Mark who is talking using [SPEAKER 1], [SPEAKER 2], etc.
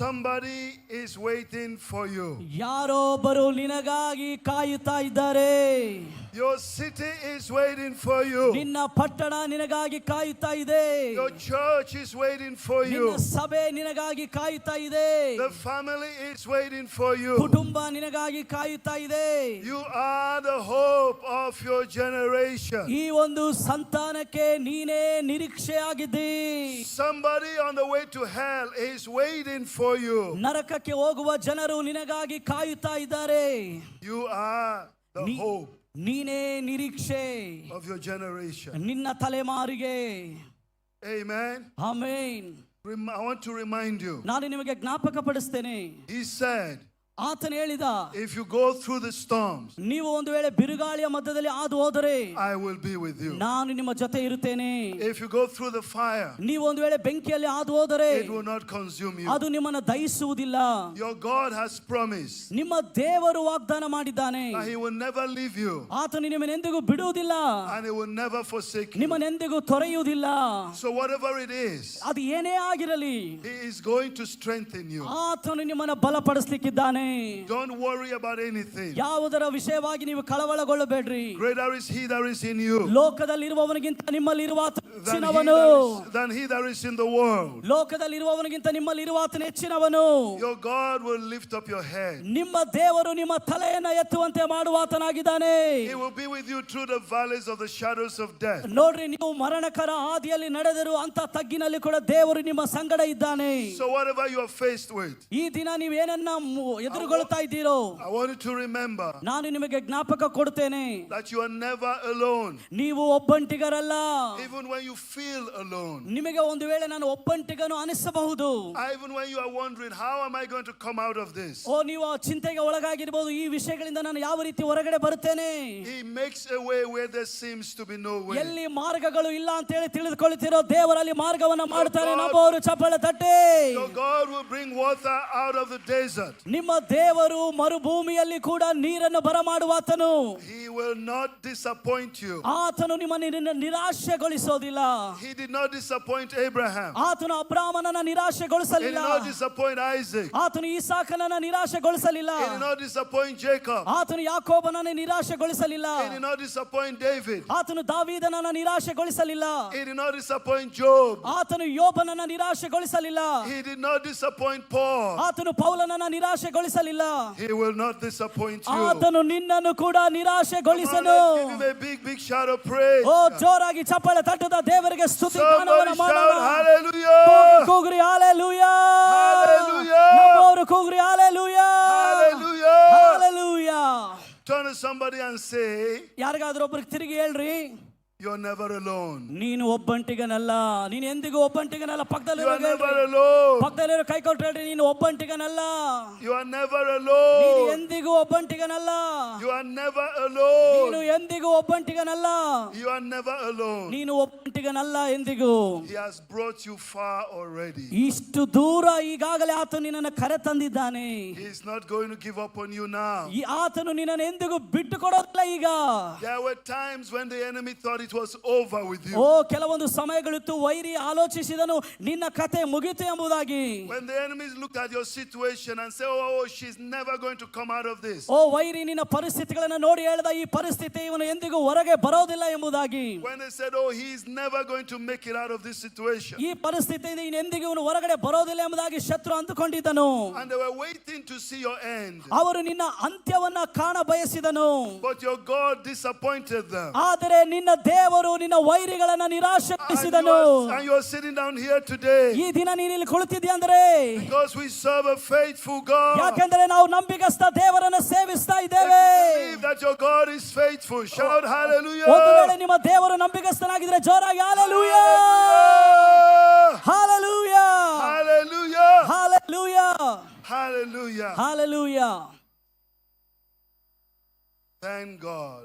[SPEAKER 1] Somebody is waiting for you.
[SPEAKER 2] ಯಾರೊಬ್ಬರು ನಿನಗಾಗಿ ಕಾಯುತ್ತಾ ಇದ್ದಾರೆ.
[SPEAKER 1] Your city is waiting for you.
[SPEAKER 2] ನಿನ್ನ ಪಟ್ಟಣ ನಿನಗಾಗಿ ಕಾಯುತ್ತಾ ಇದೆ.
[SPEAKER 1] Your church is waiting for you.
[SPEAKER 2] ನಿನ್ನ ಸಭೆ ನಿನಗಾಗಿ ಕಾಯುತ್ತಾ ಇದೆ.
[SPEAKER 1] The family is waiting for you.
[SPEAKER 2] ಕುಟುಂಬ ನಿನಗಾಗಿ ಕಾಯುತ್ತಾ ಇದೆ.
[SPEAKER 1] You are the hope of your generation.
[SPEAKER 2] ಈ ಒಂದು ಸಂತಾನಕ್ಕೆ ನೀನೇ ನಿರೀಕ್ಷೆಯಾಗಿದ್ದಿ.
[SPEAKER 1] Somebody on the way to hell is waiting for you.
[SPEAKER 2] ನರಕಕ್ಕೆ ಹೋಗುವ ಜನರು ನಿನಗಾಗಿ ಕಾಯುತ್ತಾ ಇದ್ದಾರೆ.
[SPEAKER 1] You are the hope.
[SPEAKER 2] ನೀನೇ ನಿರೀಕ್ಷೆ
[SPEAKER 1] of your generation.
[SPEAKER 2] ನಿನ್ನ ತಲೆಮಾರಿಗೆ.
[SPEAKER 1] Amen.
[SPEAKER 2] Amen.
[SPEAKER 1] I want to remind you.
[SPEAKER 2] ನಾನು ನಿಮಗೆ ಜ್ಞಾಪಕ ಪಡಿಸ್ತೇನೆ.
[SPEAKER 1] He said,
[SPEAKER 2] ಆತನು ಹೇಳಿದ,
[SPEAKER 1] if you go through the storms,
[SPEAKER 2] ನೀವು ಒಂದು ವೇಳೆ ಬಿರುಗಾಳಿಯ ಮಧ್ಯದಲ್ಲಿ ಹಾದು ಹೋದರೆ
[SPEAKER 1] I will be with you.
[SPEAKER 2] ನಾನು ನಿಮ್ಮ ಜೊತೆ ಇರುತ್ತೇನೆ.
[SPEAKER 1] If you go through the fire,
[SPEAKER 2] ನೀವು ಒಂದು ವೇಳೆ ಬೆಂಕಿಯಲ್ಲಿ ಹಾದು ಹೋದರೆ
[SPEAKER 1] it will not consume you.
[SPEAKER 2] ಅದು ನಿಮ್ಮನ್ನು ದಹಿಸುವುದಿಲ್ಲ.
[SPEAKER 1] Your God has promised.
[SPEAKER 2] ನಿಮ್ಮ ದೇವರು ವಾಗ್ದಾನ ಮಾಡಿದ್ದಾನೆ.
[SPEAKER 1] He will never leave you.
[SPEAKER 2] ಆತನು ನಿಮ್ಮನ್ನೆಂದಿಗೂ ಬಿಡುವುದಿಲ್ಲ.
[SPEAKER 1] And he will never forsake you.
[SPEAKER 2] ನಿಮ್ಮನ್ನೆಂದಿಗೂ ತೊರೆಯುವುದಿಲ್ಲ.
[SPEAKER 1] So whatever it is,
[SPEAKER 2] ಅದು ಏನೇ ಆಗಿರಲಿ,
[SPEAKER 1] he is going to strengthen you.
[SPEAKER 2] ಆತನು ನಿಮ್ಮನ್ನು ಬಲಪಡಿಸಲಿಕ್ಕಿದ್ದಾನೆ.
[SPEAKER 1] Don't worry about anything.
[SPEAKER 2] ಯಾವುದರ ವಿಷಯವಾಗಿ ನೀವು ಕಳವಳಗೊಳ್ಳಬೇಡ್ರಿ.
[SPEAKER 1] Greater is he that is in you
[SPEAKER 2] ಲೋಕದಲ್ಲಿರುವವನಿಗಿಂತ ನಿಮ್ಮಲ್ಲಿರುವ ಹೆಚ್ಚಿನವನು.
[SPEAKER 1] than he that is in the world.
[SPEAKER 2] ಲೋಕದಲ್ಲಿರುವವನಿಗಿಂತ ನಿಮ್ಮಲ್ಲಿರುವ ಆತನು ಹೆಚ್ಚಿನವನು.
[SPEAKER 1] Your God will lift up your head.
[SPEAKER 2] ನಿಮ್ಮ ದೇವರು ನಿಮ್ಮ ತಲೆಯನ್ನು ಎತ್ತುವಂತೆ ಮಾಡುವ ಆತನಾಗಿದ್ದಾನೆ.
[SPEAKER 1] He will be with you through the valleys of the shadows of death.
[SPEAKER 2] ನೋಡ್ರಿ, ನೀವು ಮರಣಕರ ಹಾದಿಯಲ್ಲಿ ನಡೆದರು ಅಂತ ತಗ್ಗಿನಲ್ಲಿ ಕೂಡ ದೇವರು ನಿಮ್ಮ ಸಂಗಡ ಇದ್ದಾನೆ.
[SPEAKER 1] So whatever you are faced with,
[SPEAKER 2] ಈ ದಿನ ನೀವು ಏನನ್ನ ಎದುರುಗೊಳ್ತಾ ಇದ್ದೀರೋ,
[SPEAKER 1] I want you to remember
[SPEAKER 2] ನಾನು ನಿಮಗೆ ಜ್ಞಾಪಕ ಕೊಡ್ತೇನೆ,
[SPEAKER 1] that you are never alone.
[SPEAKER 2] ನೀವು ಒಬ್ಬಂಟಿಗರಲ್ಲ.
[SPEAKER 1] Even when you feel alone,
[SPEAKER 2] ನಿಮಗೆ ಒಂದು ವೇಳೆ ನಾನು ಒಬ್ಬಂಟಿಗನು ಅನಿಸಬಹುದು.
[SPEAKER 1] even when you are wondering, how am I going to come out of this?
[SPEAKER 2] ನೀವು ಚಿಂತೆಗೆ ಒಳಗಾಗಿರಬಹುದು, ಈ ವಿಷಯಗಳಿಂದ ನಾನು ಯಾವ ರೀತಿ ಹೊರಗಡೆ ಬರುತ್ತೇನೆ.
[SPEAKER 1] He makes a way where there seems to be no way.
[SPEAKER 2] ಎಲ್ಲಿ ಮಾರ್ಗಗಳು ಇಲ್ಲ ಅಂತ ಹೇಳಿ ತಿಳಿದುಕೊಳ್ಳುತ್ತಿರೋ ದೇವರಲ್ಲಿ ಮಾರ್ಗವನ್ನ ಮಾಡ್ತಾನೆ. ನಂಬೋರು ಚಪ್ಪಳ ತಟ್ಟೆ.
[SPEAKER 1] Your God will bring water out of the desert.
[SPEAKER 2] ನಿಮ್ಮ ದೇವರು ಮರುಭೂಮಿಯಲ್ಲಿ ಕೂಡ ನೀರನ್ನು ಬರಮಾಡುವಾತನು.
[SPEAKER 1] He will not disappoint you.
[SPEAKER 2] ಆತನು ನಿಮ್ಮನ್ನು ನಿರಾಶೆಗೊಳಿಸೋದಿಲ್ಲ.
[SPEAKER 1] He did not disappoint Abraham.
[SPEAKER 2] ಆತನು ಅಬ್ರಾಮನನ್ನ
[SPEAKER 1] He
[SPEAKER 2] ನಿರಾಶೆಗೊಳಿಸಲಿಲ್ಲ.
[SPEAKER 1] did not disappoint Isaac.
[SPEAKER 2] ಆತನು ಇಸಾಕನನ್ನ ನಿರಾಶೆಗೊಳಿಸಲಿಲ್ಲ.
[SPEAKER 1] He did not disappoint Jacob.
[SPEAKER 2] ಆತನು ಯಾಕೋಬನನ್ನ ನಿರಾಶೆಗೊಳಿಸಲಿಲ್ಲ.
[SPEAKER 1] He did not disappoint David.
[SPEAKER 2] ಆತನು ದಾವೀದನನ್ನ ನಿರಾಶೆಗೊಳಿಸಲಿಲ್ಲ.
[SPEAKER 1] He did not disappoint Job.
[SPEAKER 2] ಆತನು ಯೋಬನನ್ನ ನಿರಾಶೆಗೊಳಿಸಲಿಲ್ಲ.
[SPEAKER 1] He did not disappoint Paul.
[SPEAKER 2] ಆತನು ಪೌಲನನ್ನ ನಿರಾಶೆಗೊಳಿಸಲಿಲ್ಲ.
[SPEAKER 1] He will not disappoint you.
[SPEAKER 2] ಆತನು ನಿನ್ನನ್ನು ಕೂಡ ನಿರಾಶೆಗೊಳಿಸನು.
[SPEAKER 1] Give him a big shout of praise.
[SPEAKER 2] ಓ, ಜೋರಾಗಿ ಚಪ್ಪಾಳೆ ತಟ್ಟದ ದೇವರಿಗೆ ಸ್ತುತಿ
[SPEAKER 1] Somebody
[SPEAKER 2] ಗಾನವನ್ನು ಮಾಡೋಣ.
[SPEAKER 1] shout hallelujah.
[SPEAKER 2] ಕೂಗ್ರಿ ಹಲ್ಲೆಲೂಯಾ.
[SPEAKER 1] Hallelujah.
[SPEAKER 2] ನಮ್ಮವರು ಕೂಗ್ರಿ hallelujah.
[SPEAKER 1] Hallelujah.
[SPEAKER 2] Hallelujah.
[SPEAKER 1] Turn to somebody and say,
[SPEAKER 2] ಯಾರಿಗಾದ್ರೂ ಒಬ್ಬರಿಗೆ ತಿರುಗಿ ಹೇಳ್ರಿ,
[SPEAKER 1] you're never alone.
[SPEAKER 2] ನೀನು ಒಬ್ಬಂಟಿಗನಲ್ಲ. ನೀನು ಎಂದಿಗೂ ಒಬ್ಬಂಟಿಗನಲ್ಲ.
[SPEAKER 1] You are never alone.
[SPEAKER 2] ಪಕ್ಕದಲ್ಲಿರೋ ಕೈ ಕೊಟ್ಟು ಹೇಳ್ರಿ, ನೀನು ಒಬ್ಬಂಟಿಗನಲ್ಲ.
[SPEAKER 1] You are never
[SPEAKER 2] ನೀನು
[SPEAKER 1] alone.
[SPEAKER 2] ಎಂದಿಗೂ ಒಬ್ಬಂಟಿಗನಲ್ಲ.
[SPEAKER 1] You are never
[SPEAKER 2] ನೀನು
[SPEAKER 1] alone.
[SPEAKER 2] ಎಂದಿಗೂ ಒಬ್ಬಂಟಿಗನಲ್ಲ.
[SPEAKER 1] You are never alone.
[SPEAKER 2] ನೀನು ಒಬ್ಬಂಟಿಗನಲ್ಲ ಎಂದಿಗೂ.
[SPEAKER 1] He has brought you far already.
[SPEAKER 2] ಇಷ್ಟು ದೂರ ಈಗಾಗಲೇ ಆತನು ನಿನ್ನನ್ನು ಕರೆ ತಂದಿದ್ದಾನೆ.
[SPEAKER 1] He is not going to give up on you now.
[SPEAKER 2] ಈ ಆತನು ನಿನ್ನನ್ನು ಎಂದಿಗೂ ಬಿಟ್ಟು ಕೊಡೋದಿಲ್ಲ. ಈಗ
[SPEAKER 1] There were times when the enemy thought it was over with you.
[SPEAKER 2] ಕೆಲವೊಂದು ಸಮಯಗಳಿತ್ತು ವೈರಿ ಆಲೋಚಿಸಿದನು ನಿನ್ನ ಕತೆ ಮುಗಿತು ಎಂಬುದಾಗಿ.
[SPEAKER 1] When the enemies looked at your situation and said, oh, she's never going to come out of this.
[SPEAKER 2] ವೈರಿ ನಿನ್ನ ಪರಿಸ್ಥಿತಿಗಳನ್ನು ನೋಡಿ ಹೇಳಿದ, ಈ ಪರಿಸ್ಥಿತಿ ಇವನು ಎಂದಿಗೂ ಹೊರಗೆ ಬರೋದಿಲ್ಲ ಎಂಬುದಾಗಿ.
[SPEAKER 1] When they said, oh, he is never going to make it out of this situation.
[SPEAKER 2] ಈ ಪರಿಸ್ಥಿತಿಯಿಂದ ಎಂದಿಗೂ ಇವನು ಹೊರಗಡೆ ಬರೋದಿಲ್ಲ ಎಂಬುದಾಗಿ ಶತ್ರು ಅಂದುಕೊಂಡಿದ್ದನು.
[SPEAKER 1] And they were waiting to see your end.
[SPEAKER 2] ಅವರು ನಿನ್ನ ಅಂತ್ಯವನ್ನ ಕಾಣ ಬಯಸಿದನು.
[SPEAKER 1] But your God disappointed them.
[SPEAKER 2] ಆದರೆ ನಿನ್ನ ದೇವರು ನಿನ್ನ ವೈರಿಗಳನ್ನ ನಿರಾಶೆಗೊಳಿಸಿದನು.
[SPEAKER 1] And you are sitting down here today.
[SPEAKER 2] ಈ ದಿನ ನೀನು ಇಲ್ಲಿ ಕುಳಿತಿದ್ದೀಯ ಅಂದ್ರೆ
[SPEAKER 1] because we serve a faithful God.
[SPEAKER 2] ಯಾಕೆಂದರೆ ನಾವು ನಂಬಿಗಸ್ತ ದೇವರನ್ನು ಸೇವಿಸ್ತಾ ಇದ್ದೇವೆ.
[SPEAKER 1] Believe that your God is faithful. Shout hallelujah.
[SPEAKER 2] ಒಂದು ವೇಳೆ ನಿಮ್ಮ ದೇವರು ನಂಬಿಗಸ್ತನಾಗಿದ್ರೆ ಜೋರಾಗಿ hallelujah. Hallelujah.
[SPEAKER 1] Hallelujah.
[SPEAKER 2] Hallelujah.
[SPEAKER 1] Hallelujah.
[SPEAKER 2] Hallelujah.
[SPEAKER 1] Thank God.